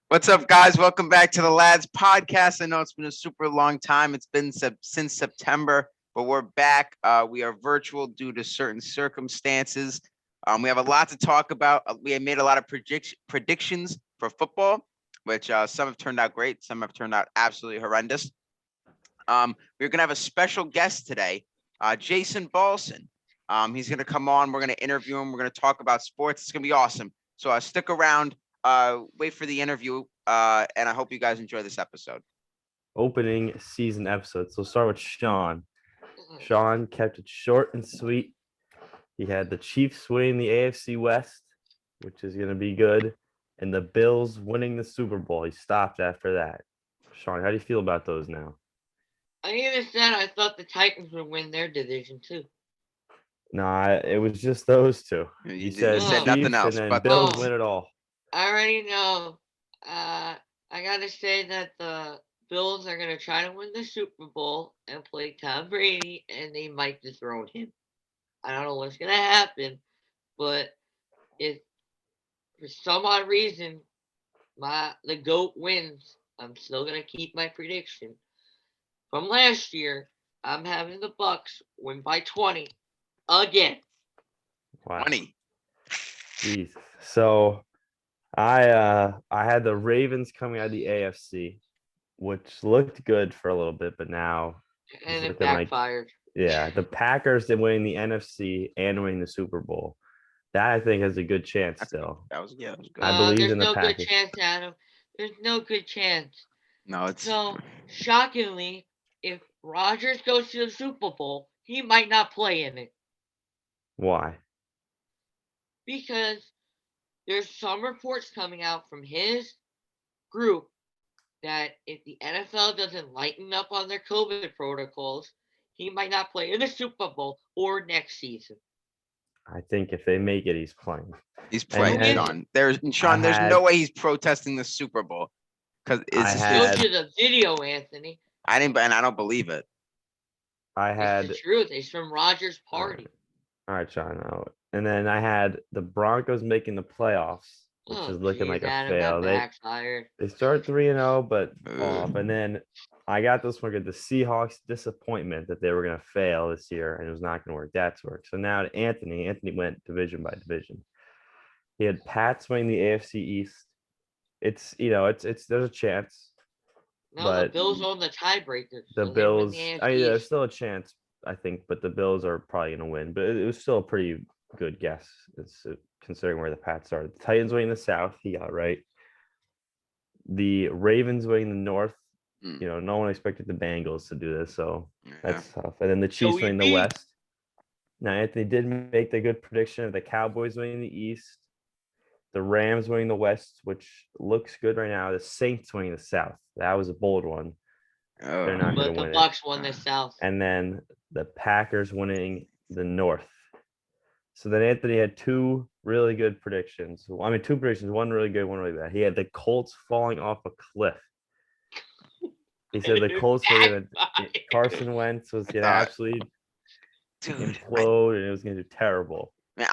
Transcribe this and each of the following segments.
What's up, guys? Welcome back to the Lads Podcast. I know it's been a super long time. It's been since September, but we're back. We are virtual due to certain circumstances. We have a lot to talk about. We have made a lot of predictions for football, which some have turned out great, some have turned out absolutely horrendous. We're going to have a special guest today, Jason Balson. He's going to come on. We're going to interview him. We're going to talk about sports. It's going to be awesome. So stick around. Wait for the interview, and I hope you guys enjoy this episode. Opening season episode. So we'll start with Sean. Sean kept it short and sweet. He had the Chiefs winning the AFC West, which is going to be good, and the Bills winning the Super Bowl. He stopped after that. Sean, how do you feel about those now? I even said I thought the Titans would win their division too. Nah, it was just those two. You said said Chiefs nothing else, and then but Bills No. win it all. I already know. I gotta say that the Bills are gonna try to win the Super Bowl and play Tom Brady, and they might dethrone him. I don't know what's gonna happen, but if for some odd reason the GOAT wins, I'm still gonna keep my prediction from last year. I'm having the Bucks win by 20 again. Wow. 20. Jeez. So I had the Ravens coming out of the AFC, which looked good for a little bit, but now And it looking like backfired. the Packers did winning the NFC and winning the Super Bowl. That I think has a good chance still. That was good. I believe There's in the no good Packers. chance, Adam. There's no good chance. No, it's So, shockingly, if Rodgers goes to the Super Bowl, he might not play in it Why? because there's some reports coming out from his group that if the NFL doesn't lighten up on their COVID protocols, he might not play in the Super Bowl or next season. I think if they make it, he's playing. he's playing, then Sean. There's no way he's protesting the Super Bowl because I it's Showed had you the video, Anthony. and I don't believe it. I It's had the truth. It's from Rodgers' all party. right, Sean. And then I had the Broncos making the playoffs, which Oh, is looking like geez, a Adam, fail. that backfired. They start 3-0, but fall Ugh. off. And then I got this one good. The Seahawks disappointment that they were going to fail this year and it was not going to work. That's work. So now to Anthony went division by division. He had Pats winning the AFC East. It's there's a chance, No, the but Bills own the tiebreaker. the So they win Bills. the AFC I mean, there's East. still a chance, I think, but the Bills are probably going to win. But it was still a pretty good guess. It's considering where the Pats started. The Titans winning the South. He got right. The Ravens winning the North. No one expected the Bengals to do this, so that's tough. And then the Chiefs winning the West. Now, Anthony did make the good prediction of the Cowboys winning the East, the Rams winning the West, which looks good right now. The Saints winning the South. That was a bold one. They're not going But to the win Bucks won the South. And then the Packers winning the North. So then Anthony had two really good predictions. I mean, two predictions, one really good, one really bad. He had the Colts falling off a cliff. He said the Colts were going to – Carson Wentz was going to absolutely implode, and it was going to do terrible. Man,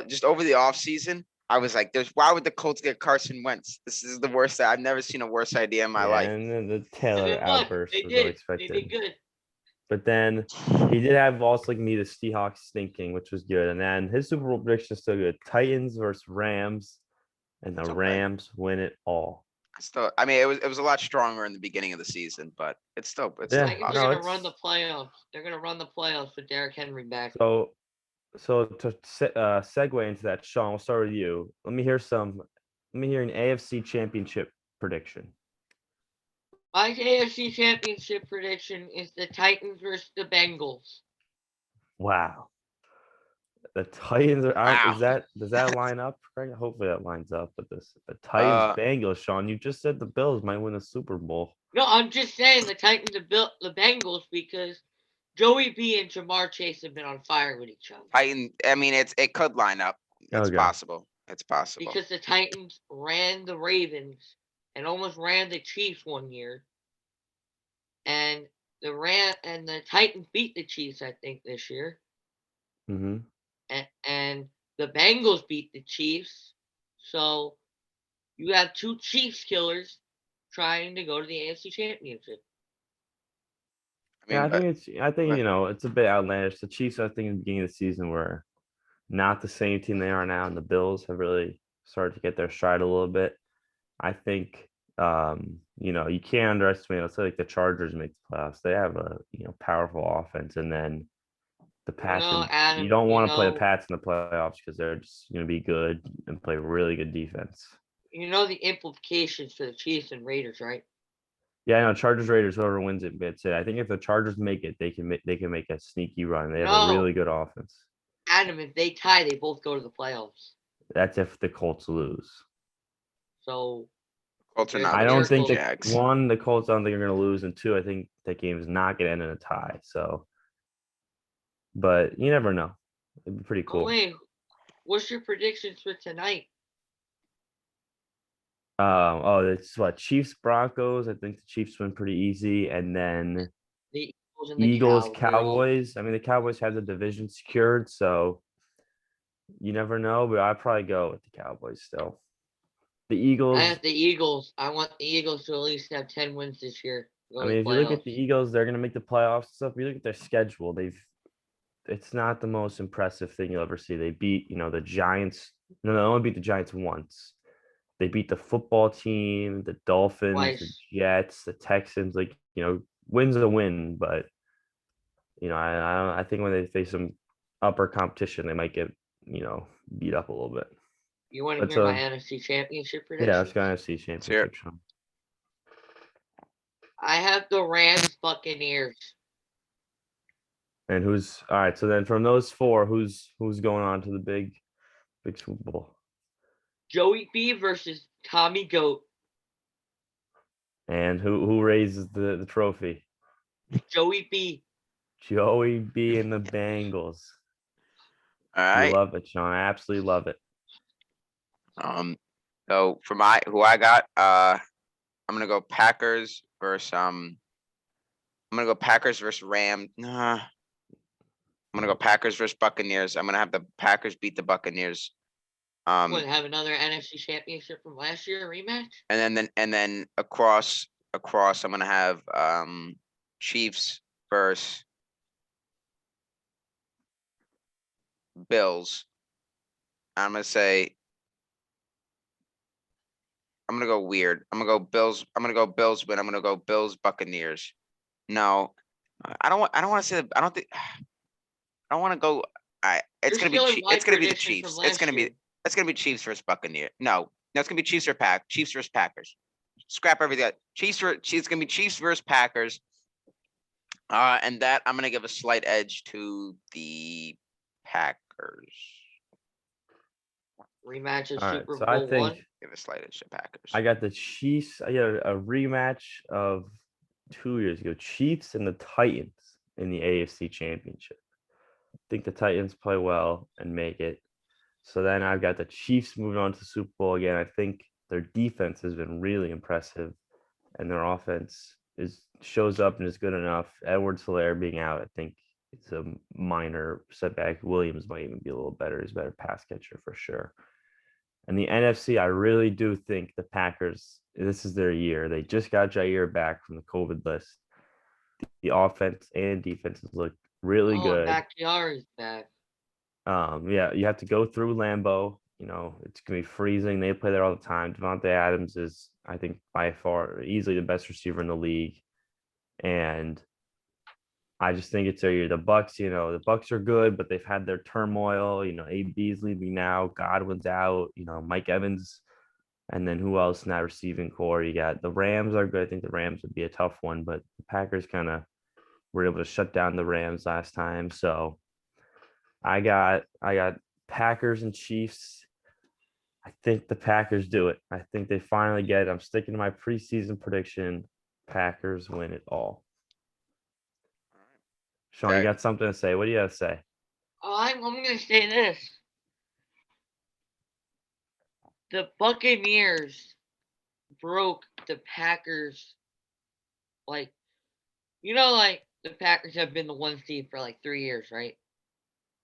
just over the offseason, I was like, why would the Colts get Carson Wentz? This is the worst. I've never seen a worse idea in my life. And then the Taylor outburst was unexpected. They did good. But then he did have also like me, the Seahawks stinking, which was good. And then his Super Bowl prediction is still good. Titans versus Rams, and the Rams win it all. Still, I mean, it was a lot stronger in the beginning of the season, but it's still They're gonna run the playoffs. They're gonna run the playoffs with Derrick Henry back. So to segue into that, Sean, we'll start with you. Let me hear an AFC Championship prediction. My AFC Championship prediction is the Titans versus the Bengals. Wow. The Titans are does that line up? Right? Hopefully that lines up with this. The Titans Bengals, Sean. You just said the Bills might win the Super Bowl. No, I'm just saying the Titans the Bengals because Joey B and Jamar Chase have been on fire with each other. I mean, it could line up. It's possible. It's possible. Because the Titans ran the Ravens and almost ran the Chiefs one year. And the Titans beat the Chiefs, I think, this year. Mm-hmm. And the Bengals beat the Chiefs. So You have two Chiefs killers trying to go to the AFC Championship. I Yeah, mean, I think but- it's a bit outlandish. The Chiefs, I think, in the beginning of the season were not the same team they are now, and the Bills have really started to get their stride a little bit. I think you can't underestimate. Let's say like the Chargers make the playoffs. They have a powerful offense, and then the Pats. Adam, You don't want to play the Pats in the playoffs because they're just going to be good and play really good defense. You know the implications for the Chiefs and Raiders, right? Yeah, I know Chargers Raiders. Whoever wins it gets it. I think if the Chargers make it, they can make a sneaky run. They have a really good offense. Adam, if they tie, they both go to the playoffs. That's if the Colts lose. So Colts are there's not. I don't think Jags. the Colts. I don't think are going to lose, and two, I think that game is not going to end in a tie. So, but you never know. It'd be pretty cool. Wait, what's your predictions for tonight? It's what Chiefs Broncos. I think the Chiefs win pretty easy, and then The Eagles and Eagles the Cowboys. I mean, the Cowboys have the division secured, so you never know. But I'd probably go with the Cowboys still. The Eagles. I have the Eagles. I want the Eagles to at least have 10 wins this year. I mean, if you look at the Eagles, they're going to make the playoffs and stuff. If you look at their schedule, it's not the most impressive thing you'll ever see. They beat, the Giants. No, they only beat the Giants once. They beat the football team, the Dolphins, the Jets, the Texans. Win's a win, but I think when they face some upper competition, they might get beat up a little bit. You want to hear my NFC Championship prediction? Yeah, let's go NFC Championship. Sean. I have the Rams Buccaneers. And who's all right? So then, from those four, who's going on to the big Super Bowl? Joey B versus Tommy Goat. And who raises the trophy? Joey B. Joey B and the Bengals. All right. You love it, Sean. I absolutely love it. So for who I got, I'm gonna go Packers versus I'm gonna go Packers versus Rams. Nah. I'm gonna go Packers versus Buccaneers. I'm gonna have the Packers beat the Buccaneers. Have another NFC Championship from last year rematch? And then across I'm gonna have Chiefs versus Bills. I'm gonna go weird. I'm gonna go Bills. I'm gonna go Bills win. I'm gonna go Bills Buccaneers. No, I don't want to say. I don't think. I don't want to go. It's gonna be the Chiefs. It's gonna be Chiefs versus Buccaneers. No, it's gonna be Chiefs versus Packers. Scrap everything. It's gonna be Chiefs versus Packers. And that I'm gonna give a slight edge to the Packers. Rematch of Super Bowl one. Give a slight edge to Packers. I got the Chiefs. I got a rematch of 2 years ago. Chiefs and the Titans in the AFC Championship. I think the Titans play well and make it. So then I've got the Chiefs moving on to the Super Bowl again. I think their defense has been really impressive, and their offense shows up and is good enough. Edwards-Helaire being out, I think it's a minor setback. Williams might even be a little better. He's a better pass catcher for sure. And the NFC, I really do think the Packers, this is their year. They just got Jair back from the COVID list. The offense and defenses look really good. Bakhtiari is back. Yeah, you have to go through Lambeau. It's gonna be freezing. They play there all the time. Devontae Adams is, I think, by far easily the best receiver in the league. And I just think it's their year. The Bucks, the Bucks are good, but they've had their turmoil. AB's leaving now. Godwin's out. Mike Evans, and then who else in that receiving core? You got the Rams are good. I think the Rams would be a tough one, but the Packers kind of were able to shut down the Rams last time. So I got Packers and Chiefs. I think the Packers do it. I think they finally get it. I'm sticking to my preseason prediction. Packers win it all. Sean, you got something to say? What do you have to say? I'm going to say this. The Buccaneers broke the Packers. The Packers have been the 1 seed for 3 years, right?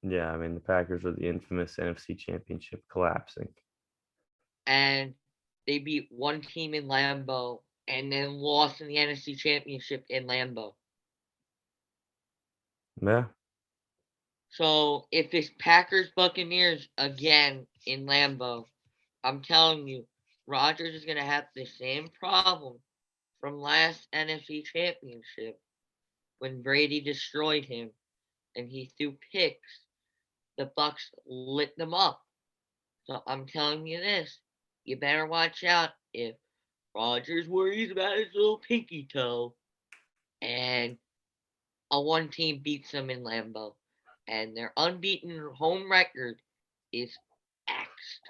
Yeah, I mean, the Packers are the infamous NFC Championship collapsing. And they beat one team in Lambeau and then lost in the NFC Championship in Lambeau. Yeah. So if it's Packers Buccaneers again in Lambeau, I'm telling you, Rodgers is going to have the same problem from last NFC Championship when Brady destroyed him and he threw picks. The Bucs lit them up. So I'm telling you this, you better watch out if Rodgers worries about his little pinky toe and a one team beats them in Lambeau and their unbeaten home record is axed.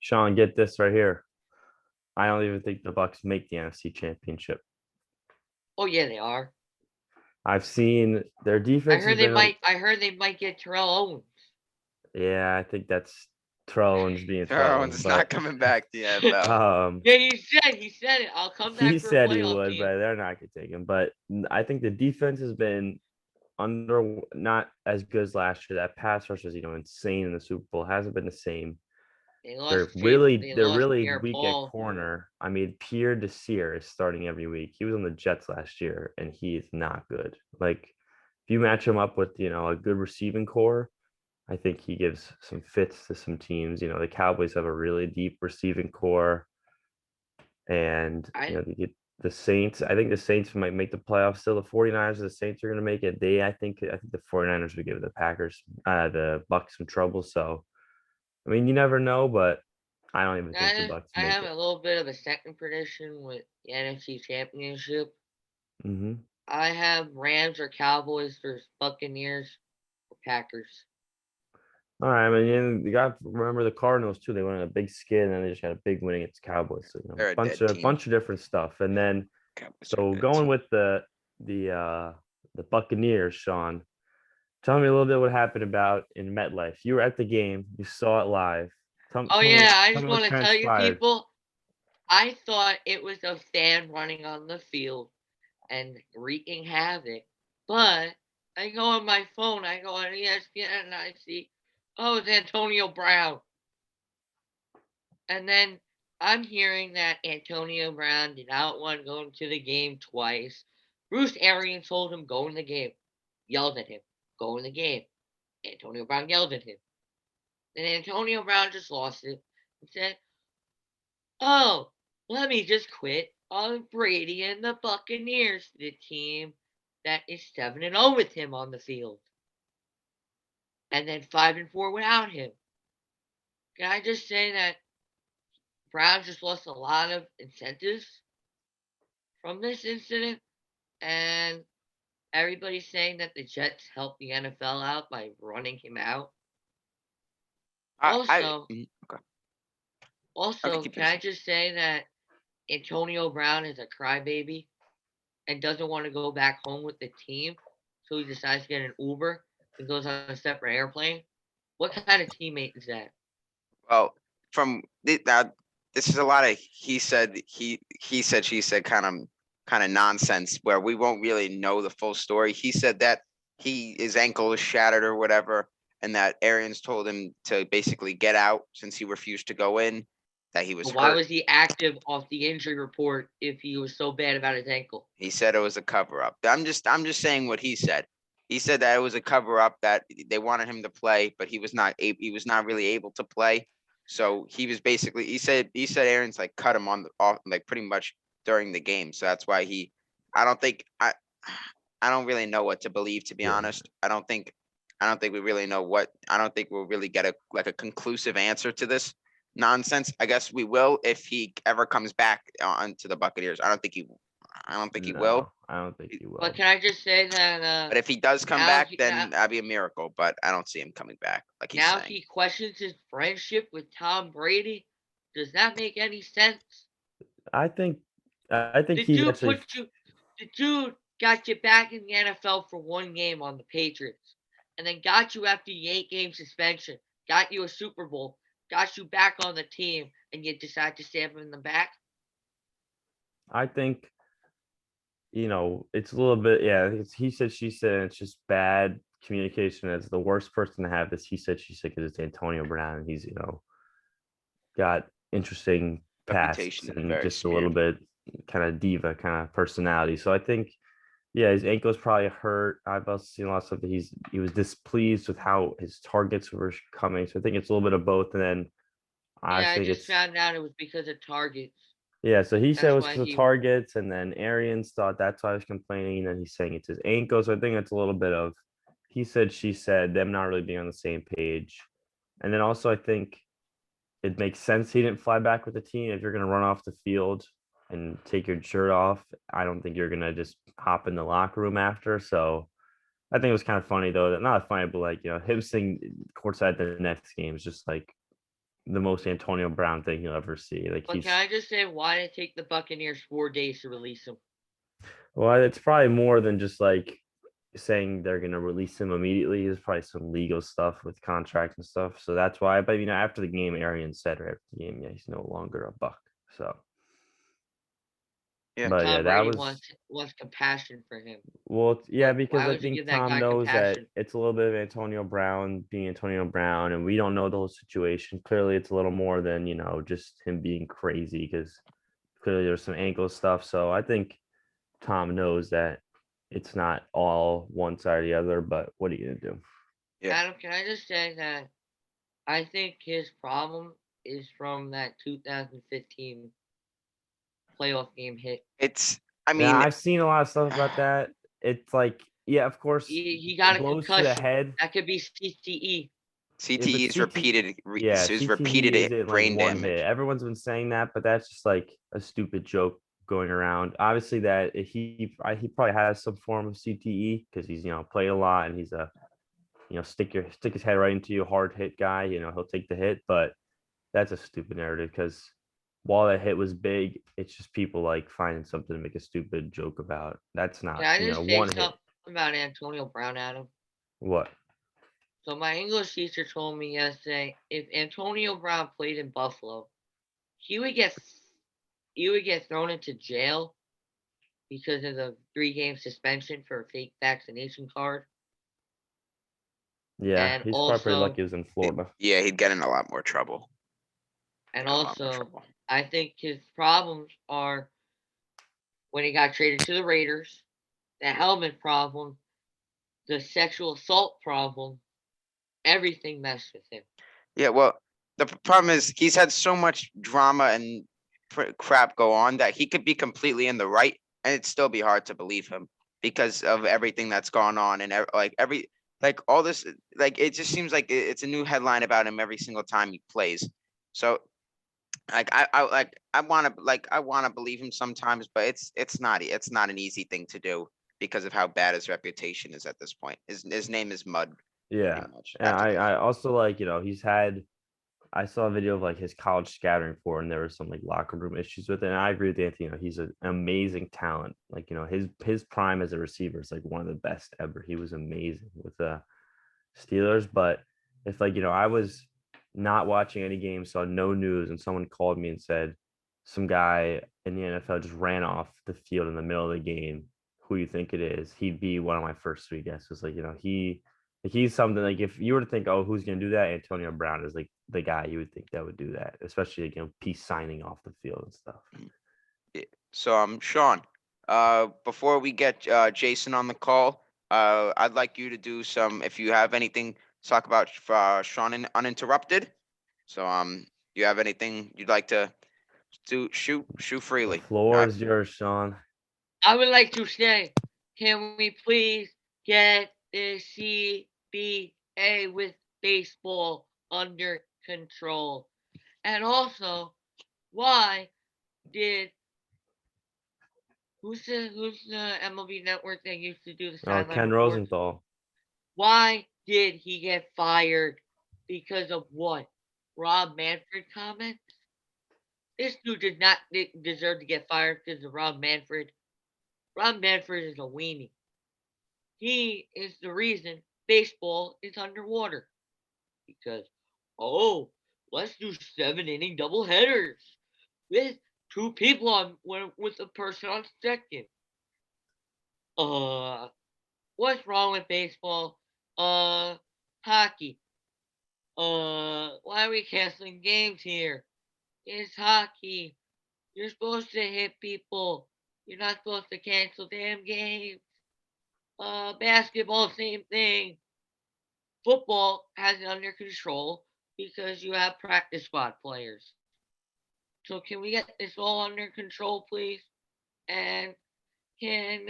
Sean, get this right here. I don't even think the Bucks make the NFC Championship. Oh yeah, they are. I've seen their I defense has heard they been. might. I heard they might get Terrell Owens. Yeah, I think that's Terrell Owens being Terrell Terrell Owens, Owens is not but coming back to the NFL. Yeah, he said it. I'll come back he for a said he playoff would, team. but they're not gonna take him. But I think the defense has been not as good as last year. That pass rush was insane in the Super Bowl. Hasn't been the same. They They're lost. really lost Pierre weak Paul. at corner. I mean, Pierre Desir is starting every week. He was on the Jets last year, and he is not good. Like, if you match him up with a good receiving core, I think he gives some fits to some teams. The Cowboys have a really deep receiving core, and they get the Saints. I think the Saints might make the playoffs still. The 49ers and the Saints are going to make it. I think the 49ers would give the the Bucks some trouble. So, I mean, you never know, but I don't even think the Bucks I make have it. a little bit of a second prediction with the NFC Championship. Mm-hmm. I have Rams or Cowboys versus Buccaneers or Packers. All right, I mean, you got to remember the Cardinals too. They went on a big skid, and then they just got a big win against Cowboys. So They're a bunch dead of team. bunch of different stuff. And then Cowboys are so a dead going team. with the Buccaneers, Sean, tell me a little bit what happened about in MetLife. You were at the game, you saw it live. Oh yeah, I tell just me what want to tell you transpired. people, I thought it was a fan running on the field and wreaking havoc, but I go on my phone, I go on ESPN, and I see, oh, it's Antonio Brown. And then I'm hearing that Antonio Brown did not want to go into the game twice. Bruce Arians told him, go in the game. Yelled at him, go in the game. Antonio Brown yelled at him. Then Antonio Brown just lost it and said, oh, let me just quit on Brady and the Buccaneers, the team that is 7-0 with him on the field. And then 5-4 without him. Can I just say that Browns just lost a lot of incentives from this incident? And everybody's saying that the Jets helped the NFL out by running him out. Also, Okay. can I just say that Antonio Brown is a crybaby and doesn't want to go back home with the team, so he decides to get an Uber and goes on a separate airplane? What kind of teammate is that? Well, this is a lot of he said, she said kind of nonsense where we won't really know the full story. He said that his ankle was shattered or whatever, and that Arians told him to basically get out since he refused to go in. That he was But why hurt. was he active off the injury report if he was so bad about his ankle? He said it was a cover up. I'm just saying what he said. He said that it was a cover up, that they wanted him to play, but he was not really able to play. So he was basically he said Aaron's like cut him off like pretty much during the game. So that's why I don't really know what to believe, to be honest. I don't think we really know I don't think we'll really get a conclusive answer to this nonsense. I guess we will if he ever comes back onto the Buccaneers. I don't think he will. I don't think he will. But can I just say that? But if he does come back, then that'd be a miracle. But I don't see him coming back. Like he's saying. He questions his friendship with Tom Brady. Does that make any sense? I think The dude got you back in the NFL for one game on the Patriots, and then got you after the 8-game suspension, got you a Super Bowl, got you back on the team, and you decide to stab him in the back. I think it's a little bit, it's he said, she said, it's just bad communication. It's the worst person to have this he said, she said, because it's Antonio Brown, and he's got interesting past Reputation is and very just a little skewed. bit kind of diva kind of personality. So I think, yeah, his ankle's probably hurt. I've also seen a lot of stuff that he was displeased with how his targets were coming. So I think it's a little bit of both. And then I Yeah, I think just it's found out it was because of targets. yeah. So he said it That's was why because of he targets, and then Arians thought that's why I was complaining. And then he's saying it's his ankle. So I think it's a little bit of he said, she said, them not really being on the same page. And then also I think it makes sense he didn't fly back with the team. If you're going to run off the field and take your shirt off, I don't think you're going to just hop in the locker room after. So I think it was kind of funny though. That not funny, but like, him sitting courtside the next game is just like the most Antonio Brown thing you'll ever see. Like But can he's I just say why did it take the Buccaneers 4 days to release him? well, it's probably more than just like saying they're going to release him immediately. There's probably some legal stuff with contracts and stuff. So that's why. But after the game, Arian said right after the game, yeah, he's no longer a Buck. So, Yeah. but yeah, Tom that Brady was wants compassion for him. well, yeah, because Why I would you think give that Tom guy knows that compassion? it's a little bit of Antonio Brown being Antonio Brown, and we don't know the whole situation. Clearly, it's a little more than just him being crazy because clearly there's some ankle stuff. So I think Tom knows that it's not all one side or the other. But what are you gonna do? Yeah. Adam, can I just say that I think his problem is from that 2015 playoff game hit. It's. I Yeah, mean, I've seen a lot of stuff about that. It's like, yeah, of course, He got a blows to the concussion. head. That could be CTE. Yeah, but CTE is CT, repeated. yeah, Is CTE repeated isn't like brain one hit. damage. Everyone's been saying that, but that's just like a stupid joke going around. Obviously, that he probably has some form of CTE because he's played a lot and he's a stick his head right into you, hard hit guy. He'll take the hit, but that's a stupid narrative because while that hit was big, it's just people like finding something to make a stupid joke about. That's Can not I just say one hit. something about Antonio Brown, Adam? What? So my English teacher told me yesterday if Antonio Brown played in Buffalo, he would get thrown into jail because of the 3 game suspension for a fake vaccination card. Yeah, And he's probably pretty lucky also he was in Florida. Yeah, he'd get in a lot more trouble. and A lot more also trouble. I think his problems are when he got traded to the Raiders, the helmet problem, the sexual assault problem, everything messed with him. Yeah, well, the problem is he's had so much drama and crap go on that he could be completely in the right, and it'd still be hard to believe him because of everything that's gone on and all this. Like it just seems like it's a new headline about him every single time he plays. So I want to believe him sometimes, but it's not an easy thing to do because of how bad his reputation is at this point. His name is mud pretty Yeah. much And after I also like, I saw a video of like his college scattering for, and there was some like locker room issues with it. And I agree with Anthony. He's an amazing talent. Like, his prime as a receiver is like one of the best ever. He was amazing with the Steelers. But if I was not watching any games, saw no news, and someone called me and said some guy in the NFL just ran off the field in the middle of the game, who you think it is, he'd be one of my first 3 guesses. He's something like if you were to think, oh, who's gonna do that? Antonio Brown is like the guy you would think that would do that, especially peace signing off the field and stuff. So Sean, before we get Jason on the call, I'd like you to do some if you have anything to talk about Sean uninterrupted. So you have anything you'd like to do? Shoot The freely. floor is yours, Sean. I would like to say, can we please get the CBA with baseball under control? And also, why did who's the MLB network that used to do the sideline Ken reports? Rosenthal. Why did he get fired? Because of what? Rob Manfred comments? This dude did not deserve to get fired because of Rob Manfred. Rob Manfred is a weenie. He is the reason baseball is underwater. Because, oh, let's do 7 inning doubleheaders with 2 people with a person on second. What's wrong with baseball? Hockey. Why are we canceling games here? It's hockey. You're supposed to hit people. You're not supposed to cancel damn games. Basketball, same thing. Football has it under control because you have practice squad players. So can we get this all under control, please? And can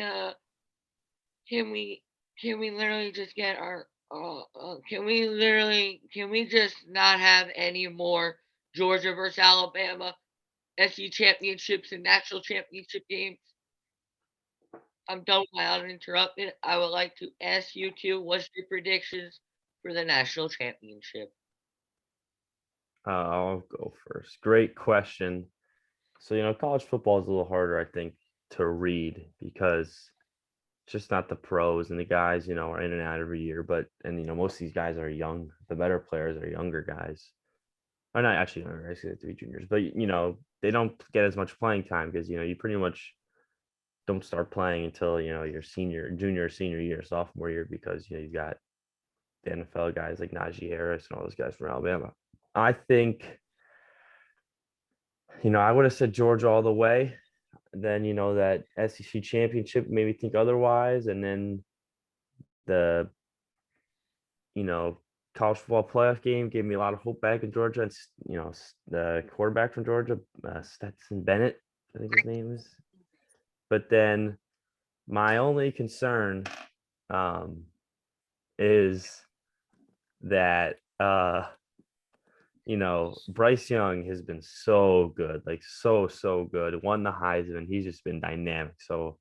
can we can we literally just get our can we just not have any more Georgia versus Alabama SC championships and national championship games? I'm done with my uninterrupted. I would like to ask you two, what's your predictions for the national championship? I'll go first. Great question. So, college football is a little harder, I think, to read because it's just not the pros and the guys, are in and out every year. And most of these guys are young. The better players are younger guys. Or not actually younger, I say to be juniors, but they don't get as much playing time because you pretty much don't start playing until your junior, senior year, sophomore year because you've got the NFL guys like Najee Harris and all those guys from Alabama. I think, I would have said Georgia all the way. Then, that SEC championship made me think otherwise. And then the, college football playoff game gave me a lot of hope back in Georgia. And, the quarterback from Georgia, Stetson Bennett, I think his name is. But then my only concern is that, Bryce Young has been so good, like so good. Won the Heisman. He's just been dynamic. So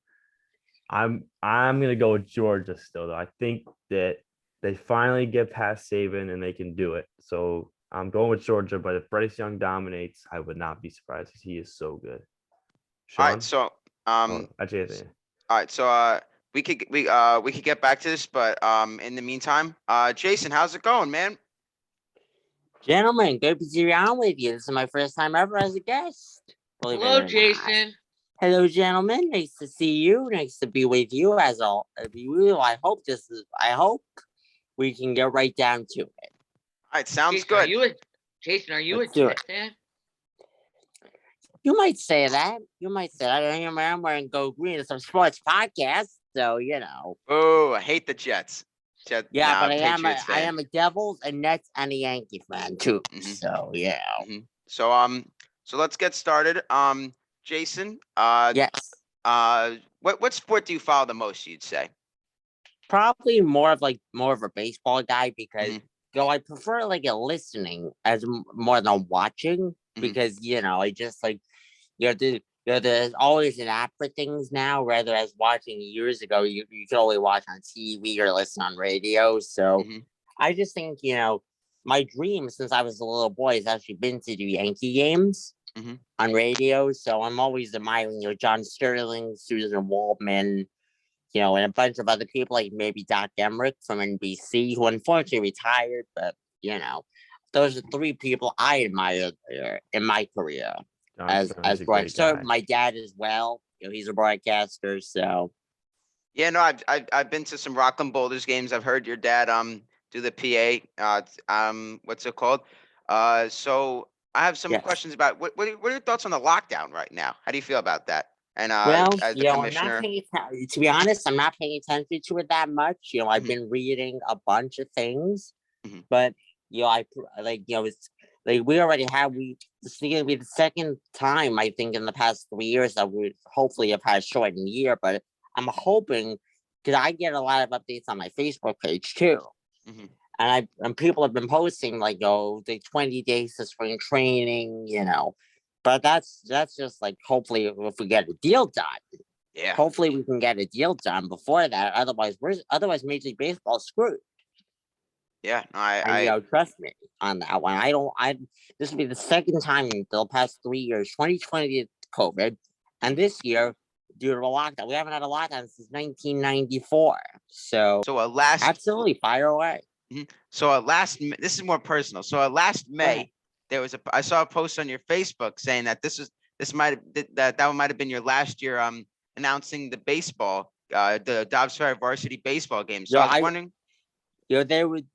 I'm gonna go with Georgia still, though. I think that they finally get past Saban and they can do it. So I'm going with Georgia. But if Bryce Young dominates, I would not be surprised because he is so good. All Sean? right, so Actually, all right, so we could get back to this, but in the meantime, Jason, how's it going, man? Gentlemen, good to be on with you. This is my first time ever as a guest. Believe it or Hello, not. Jason. Hello, gentlemen. Nice to see you. Nice to be with you. As all of you, I hope we can get right down to it. All right, sounds Jason, good. Jason, are you Let's a do Jet fan? You might say that. I am wearing Go Green. It's a sports podcast, so Oh, I hate the Jets. Yeah, but Patriots I fan. am a Devils, a Nets, and a Yankee fan too. Mhm. So yeah. So let's get started. Jason, Yes. what sport do you follow the most, you'd say? Probably more of a baseball guy because Mhm. I prefer like a listening as more than watching because I just like there's always an app for things now rather as watching years ago you could only watch on TV or listen on radio. So I just think my dream since I was a little boy has actually been to do Yankee games on radio. So I'm always admiring John Sterling, Susan Waldman, and a bunch of other people like maybe Doc Emmerich from NBC, who unfortunately retired. But those are three people I admire in my career as broadcaster. My dad as well. He's a broadcaster. So yeah, no, I've been to some Rockland Boulders games. I've heard your dad do the PA. What's it called? So I have some questions about what are your thoughts on the lockdown right now? How do you feel about that? And as the commissioner, to be honest, I'm not paying attention to it that much. I've been reading a bunch of things, but it's like we already have. This is going to be the second time I think in the past 3 years that we hopefully have had a shortened year. But I'm hoping because I get a lot of updates on my Facebook page too, and people have been posting like the 20 days to spring training, But that's just like hopefully if we get a deal done. Yeah. Hopefully we can get a deal done before that. Otherwise Major League Baseball is screwed. Yeah, I trust me on that one. This will be the second time in the past 3 years, 2020 COVID, and this year due to a lockdown. We haven't had a lockdown since 1994. So absolutely fire away. So this is more personal. So last May, I saw a post on your Facebook saying that that might have been your last year announcing the baseball, the Dobbs Ferry varsity baseball game. So I was wondering. There would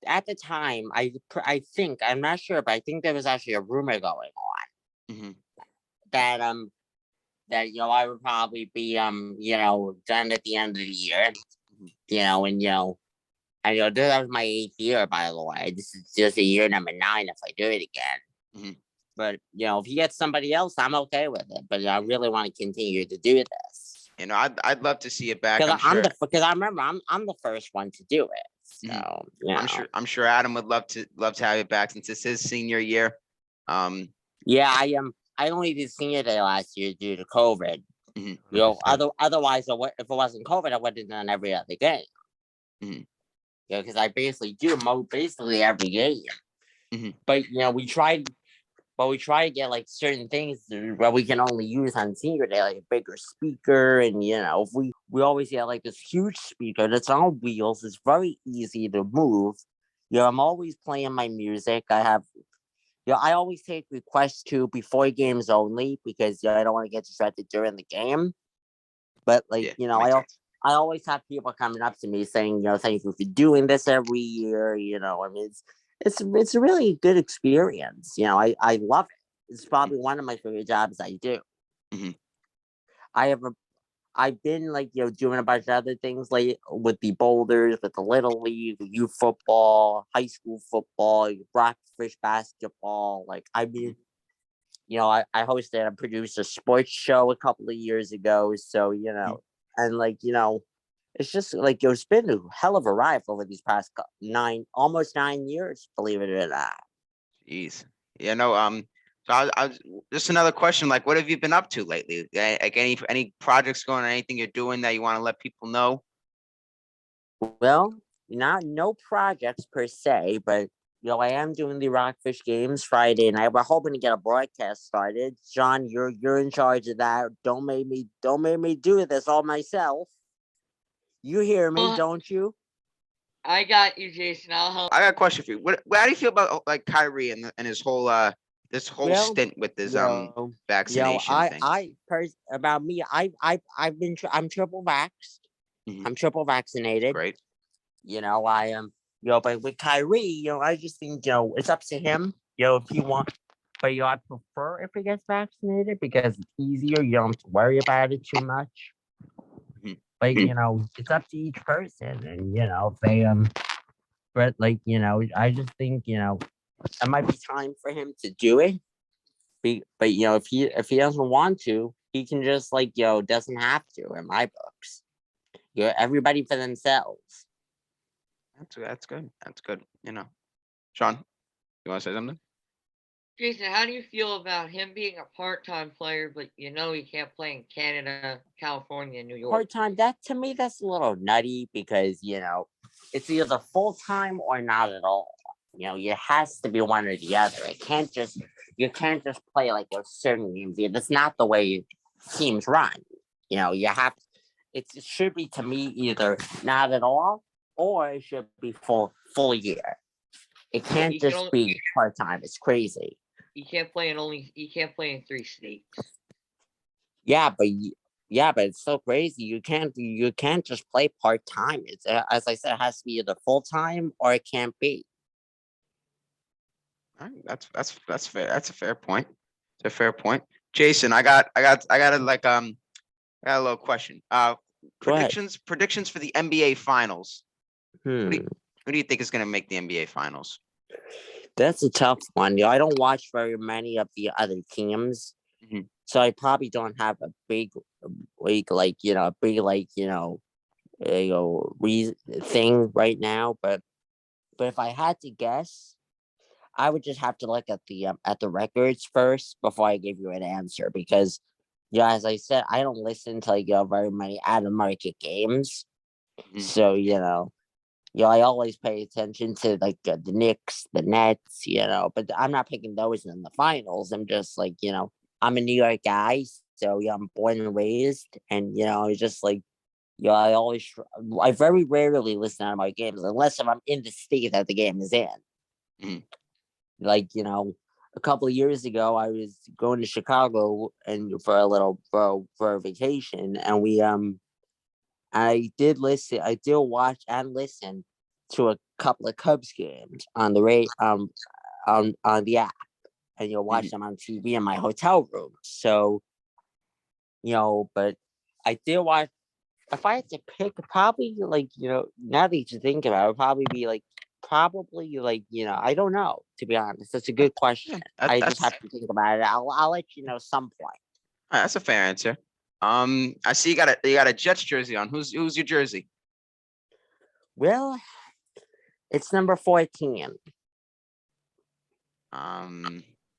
at the time I think I'm not sure, but I think there was actually a rumor going on Mhm. that I would probably be done at the end of the year. And that was my 8th year, by the way. This is just a year number 9 if I do it again. Mhm. But if you get somebody else, I'm okay with it. But I really want to continue to do this I'd love to see it back. because I'm sure. because I remember I'm the first one to do it. So Mhm. I'm sure Adam would love to have it back since it's his senior year. Yeah, I only did senior day last year due to COVID. Mhm. Otherwise, if it wasn't COVID, I would have done every other game. Mhm. Because I basically do basically every game. Mhm. But we try to get like certain things where we can only use on senior day, like a bigger speaker, and if we always get like this huge speaker that's on wheels. It's very easy to move. I'm always playing my music. I always take requests too before games only because I don't want to get distracted during the game. But Yeah, makes sense. I always have people coming up to me saying, thank you for doing this every year. I mean, it's a really good experience. I love it. It's probably one of my favorite jobs I do. Mhm. I've been like doing a bunch of other things like with the boulders, with the little league, youth football, high school football, rockfish basketball. Like I mean, I hosted and produced a sports show a couple of years ago. So and it's just like it's been a hell of a ride over these past almost 9 years, believe it or not. Jeez. Yeah, no, so I was just another question, like what have you been up to lately? Like any projects going on, anything you're doing that you want to let people know? Well, no projects per se, but I am doing the Rockfish games Friday night. We're hoping to get a broadcast started. John, you're in charge of that. Don't make me do this all myself. You hear me, don't you? I got you, Jason. I'll help. I got a question for you. How do you feel about like Kyrie and his whole this whole Well, stint with his vaccination thing? About me, I'm triple vaxxed. Mhm. I'm triple vaccinated. Great. I am. But with Kyrie, I just think it's up to him. If he wants, but I prefer if he gets vaccinated because it's easier. You don't have to worry about it too much. Mhm. But it's up to each person, and if they but I just think it might be time for him to do it. But if he doesn't want to, he can just doesn't have to in my books. Everybody for themselves. That's good. That's good. Sean, you want to say something? Jason, how do you feel about him being a part-time player, but he can't play in Canada, California, and New York? Part-time, that to me, that's a little nutty because it's either full-time or not at all. It has to be one or the other. You can't just play like those certain games. That's not the way teams run. You have it should be to me either not at all or it should be full year. It can't just be part-time. It's crazy. He can't play in 3 states. Yeah, but it's so crazy. You can't just play part-time. It's as I said, it has to be either full-time or it can't be. All right, that's fair. That's a fair point. It's a fair point. Jason, I got a little question. Go ahead. Predictions for the NBA finals. Hmm. Who do you think is going to make the NBA finals? That's a tough one. I don't watch very many of the other teams, Mhm. so I probably don't have a big thing right now. But if I had to guess, I would just have to look at the records first before I give you an answer because, as I said, I don't listen to very many out of market games, Mhm. so I always pay attention to the Knicks, the Nets, but I'm not picking those in the finals. I'm just I'm a New York guy, so I'm born and raised, and it's just I very rarely listen to my games unless if I'm in the state that the game is in. Mhm. A couple of years ago, I was going to Chicago and for a vacation, and I did watch and listen to a couple of Cubs games on the on the app. and watch them on TV in my hotel room. So, but I did watch. If I had to pick, probably now that you think about it, would probably be I don't know, to be honest. That's a good question. I just have to think about it. I'll let you know some point. That's a fair answer. I see you got a Jets jersey on. Who's your jersey? Well, it's number 14.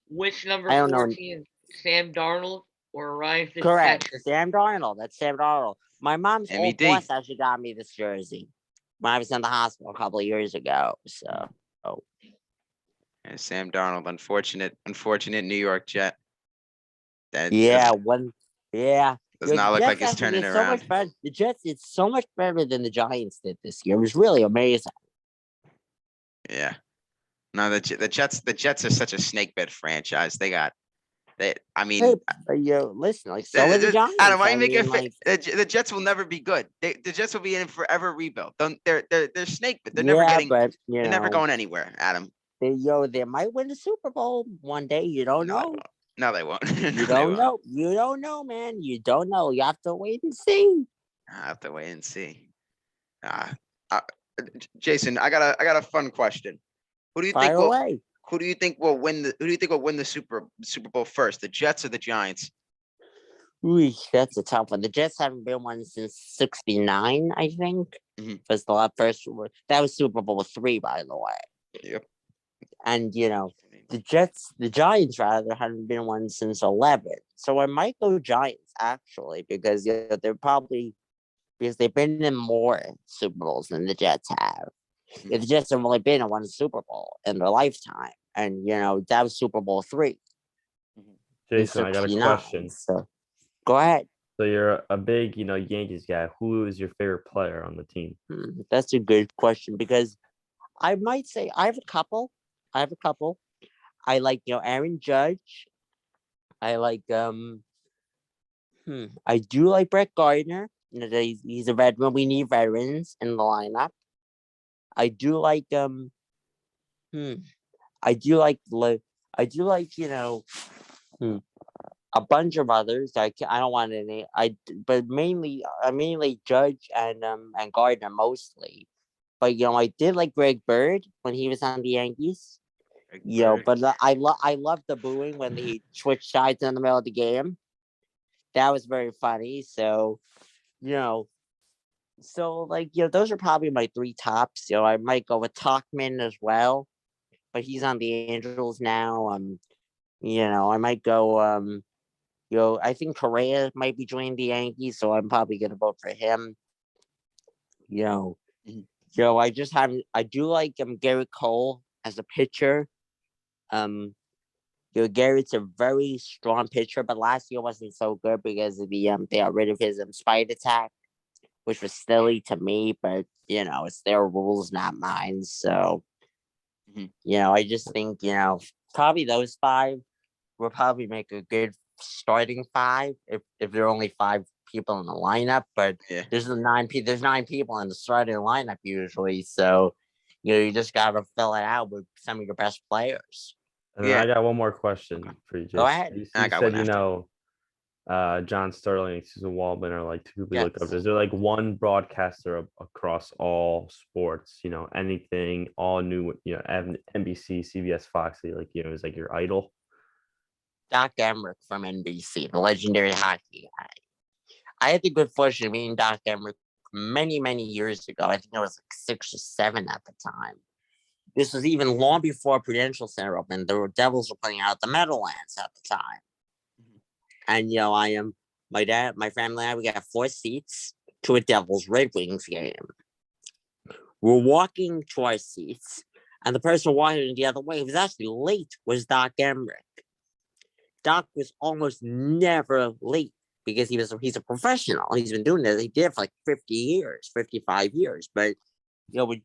Which number I don't know. 14? Sam Darnold or Ryan Correct. Fitzpatrick? Sam Darnold. That's Sam Darnold. My mom's old MED. boss actually got me this jersey when I was in the hospital a couple of years ago. So, And Sam Darnold, unfortunate New York Jet. That does not look like he's turning did it so around. much better. The Jets did so much better than the Giants did this year. It was really amazing. Yeah. No, the Jets are such a snake bed franchise. I mean, Hey, listen, so are the Giants. Adam, why you I make it? mean, The Jets will never be good. The Jets will be in forever rebuild. They're snake bed. They're never getting. but They're never going anywhere, Adam. they might win the Super Bowl one day. You don't know. No, they won't. You don't know. You don't know, man. You don't know. You have to wait and see. I have to wait and see. Jason, I got a fun question. Who do you think will? Away. Who do you think will win the Super Bowl first? The Jets or the Giants? Ooh, that's a tough one. The Jets haven't been one since '69, I think. Was the first one. That was Super Bowl 3, by the way. Yep. And the Giants rather haven't been one since 11. So I might go Giants actually, because they're probably because they've been in more Super Bowls than the Jets have. The Jets have only been in one Super Bowl in their lifetime, and that was Super Bowl 3. Jason, I got a question. So go ahead. So you're a big, Yankees guy. Who is your favorite player on the team? That's a good question, because I might say I have a couple. I like Aaron Judge. I like I do like Brett Gardner. He's a veteran. We need veterans in the lineup. I do like a bunch of others. I don't want any. But mainly Judge and Gardner mostly. But I did like Greg Bird when he was on the Yankees. But I love the booing when he switched sides in the middle of the game. That was very funny. So, those are probably my 3 tops. I might go with Talkman as well, but he's on the Angels now. I might go. I think Correa might be joining the Yankees, so I'm probably gonna vote for him. I do like Garrett Cole as a pitcher. Garrett's a very strong pitcher, but last year wasn't so good because of they got rid of his spite attack, which was silly to me, but it's their rules, not mine. So, I just think probably those 5 will probably make a good starting 5 if there are only 5 people in the lineup. But there's 9 people in the starting lineup usually, so you just gotta fill it out with some of your best players. And then I got one more question for you, Jason. Go ahead. You said John Sterling and Susan Waldman are like 2 people you look up to. Is there like one broadcaster across all sports? Anything, all new. NBC, CBS, Fox. Is like your idol. Doc Emmerich from NBC, the legendary hockey guy. I had the good fortune of meeting Doc Emmerich many, many years ago. I think I was like 6 or 7 at the time. This was even long before Prudential Center opened. The Devils were playing out the Meadowlands at the time. And my dad, my family and I, we got 4 seats to a Devils Red Wings game. We're walking to our seats, and the person walking the other way, who was actually late, was Doc Emmerich. Doc was almost never late because he's a professional. He's been doing this. He did it for like 50 years, 55 years. But we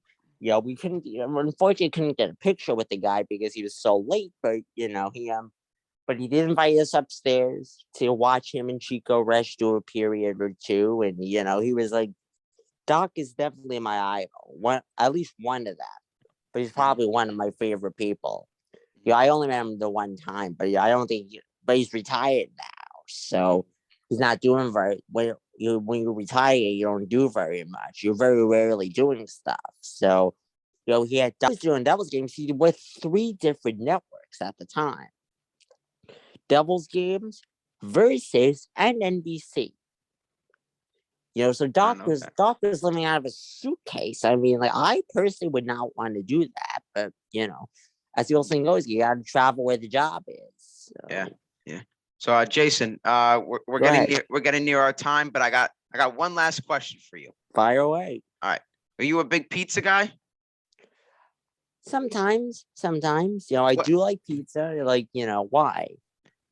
couldn't, unfortunately couldn't get a picture with the guy because he was so late. But but he did invite us upstairs to watch him and Chico Resch do a period or 2. And he was like, Doc is definitely my idol. At least one of them. But he's probably one of my favorite people. Yeah, I only met him the one time, but yeah, I don't think. But he's retired now, so he's not doing very. When you retire, you don't do very much. You're very rarely doing stuff. So, he was doing Devils games. He with 3 different networks at the time: Devils games, Versus, and NBC. So I don't know that. Doc was living out of a suitcase. I mean, like, I personally would not want to do that, but as the old saying goes, you got to travel where the job is. Yeah. So, So Jason, we're Go getting ahead. we're getting near our time, but I got one last question for you. Fire away. Are you a big pizza guy? Sometimes, I What- do like pizza. Like, why?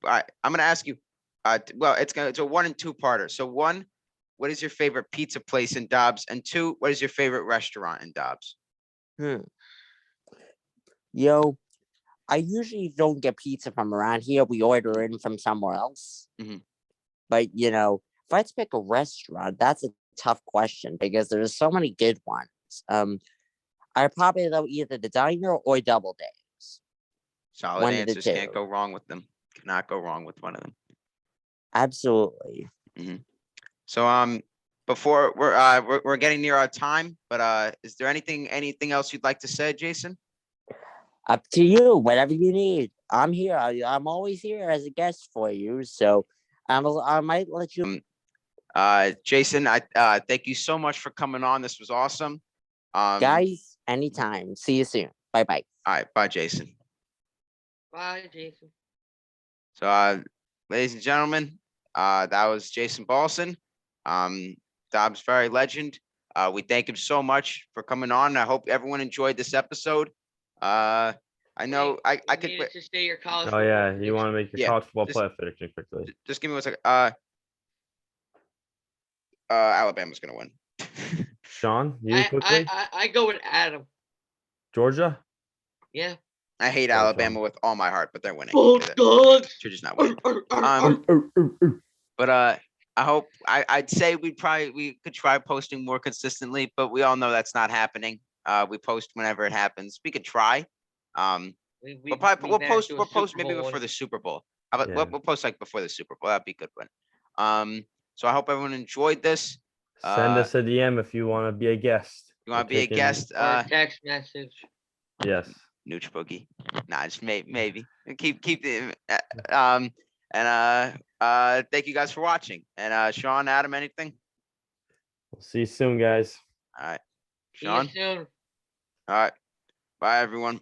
All right, I'm gonna ask you. Well, it's a 1 and 2 parter. So 1, what is your favorite pizza place in Dobbs? And 2, what is your favorite restaurant in Dobbs? I usually don't get pizza from around here. We order in from somewhere else. Mhm. But if I had to pick a restaurant, that's a tough question because there's so many good ones. I probably love either the diner or Double Days. Solid One of the answers. Can't two. go wrong with them. Cannot go wrong with one of them. Absolutely. So before we're getting near our time, but is there anything else you'd like to say, Jason? Up to you. Whatever you need. I'm here. I'm always here as a guest for you. So I might let you. Jason, I thank you so much for coming on. This was awesome. Guys, anytime. See you soon. Bye-bye. All right, bye, Jason. Bye, Jason. So ladies and gentlemen, that was Jason Balson, Dobbs Ferry legend. We thank him so much for coming on. I hope everyone enjoyed this episode. I know I You could needed to say your college. Oh football yeah, you prediction. want to make your Yeah, college football just- playoff prediction quickly? just give me 1 second. Alabama's gonna win. Sean, you quickly. I go with Adam. Georgia. Yeah. I hate Sorry, Alabama Tom. with all my heart, but they're winning. Bulldogs. Should just not win. But I hope I'd say we could try posting more consistently, but we all know that's not happening. We post whenever it happens. We could try. We'll post maybe before the Super Bowl. How about Yeah. we'll post like before the Super Bowl. That'd be a good one. So I hope everyone enjoyed this. Send us a DM if you want to be a guest. You want to be a taking- guest? Or a text message. Yes. Nooch Boogie. Nah, just maybe. Keep the thank you guys for watching. And Sean, Adam, anything? We'll see you soon, guys. All right. See you Sean? soon. All right. Bye everyone.